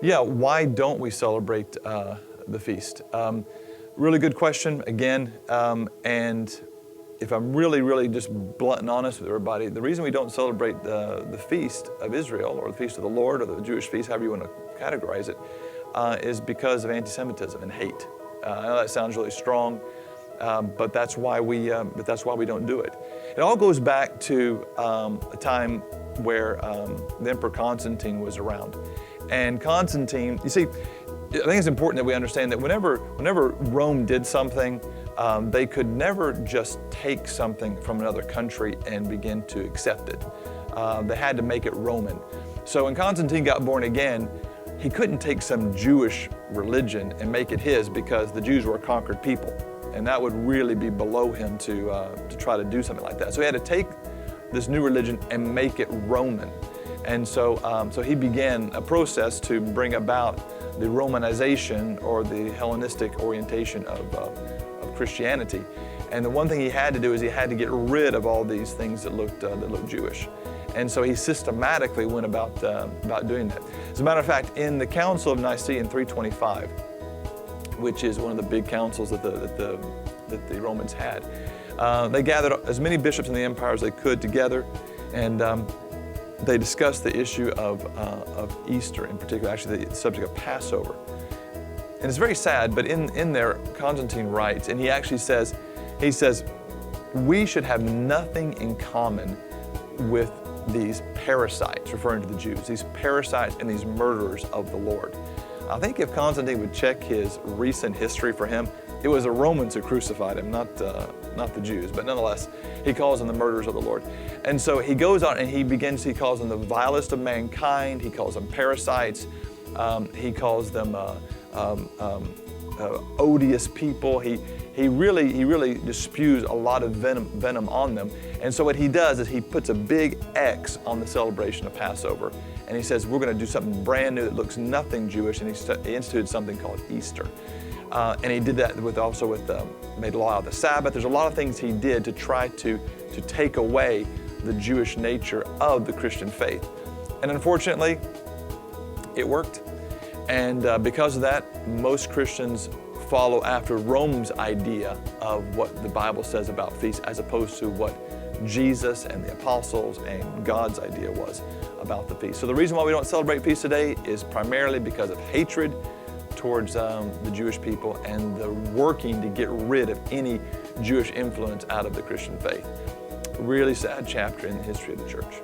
Yeah, why don't we celebrate the feast? Really good question, again, and if I'm really just blunt and honest with everybody, the reason we don't celebrate the Feast of Israel, or the Feast of the Lord, or the Jewish feast, however you want to categorize it, is because of anti-Semitism and hate. I know that sounds really strong, but that's why we don't do it. It all goes back to a time where the Emperor Constantine was around. And Constantine, you see, I think it's important that we understand that whenever Rome did something, they could never just take something from another country and begin to accept it. They had to make it Roman. So when Constantine got born again, he couldn't take some Jewish religion and make it his, because the Jews were a conquered people. And that would really be below him to try to do something like that. So he had to take this new religion and make it Roman. And so he began a process to bring about the Romanization, or the Hellenistic orientation of Christianity. And the one thing he had to do is he had to get rid of all these things that looked Jewish. And so he systematically went about doing that. As a matter of fact, in the Council of Nicaea in 325, which is one of the big councils that the Romans had, they gathered as many bishops in the empire as they could together, and they discussed the issue of Easter, in particular, actually the subject of Passover. And it's very sad, but in there, Constantine writes, and he actually says, we should have nothing in common with these parasites, referring to the Jews, these parasites and these murderers of the Lord. I think if Constantine would check his recent history, for him, it was the Romans who crucified him, not the Jews, but nonetheless, he calls them the murderers of the Lord. And so he goes on and he calls them the vilest of mankind, he calls them parasites, he calls them odious people. He really just spews a lot of venom on them. And so what he does is he puts a big X on the celebration of Passover, and he says, we're going to do something brand new that looks nothing Jewish, and he instituted something called Easter. And he did that made law out of the Sabbath. There's a lot of things he did to try to take away the Jewish nature of the Christian faith. And unfortunately, it worked. And because of that, most Christians follow after Rome's idea of what the Bible says about feasts, as opposed to what Jesus and the apostles and God's idea was about the feast. So the reason why we don't celebrate feasts today is primarily because of hatred towards the Jewish people and the working to get rid of any Jewish influence out of the Christian faith. Really sad chapter in the history of the church.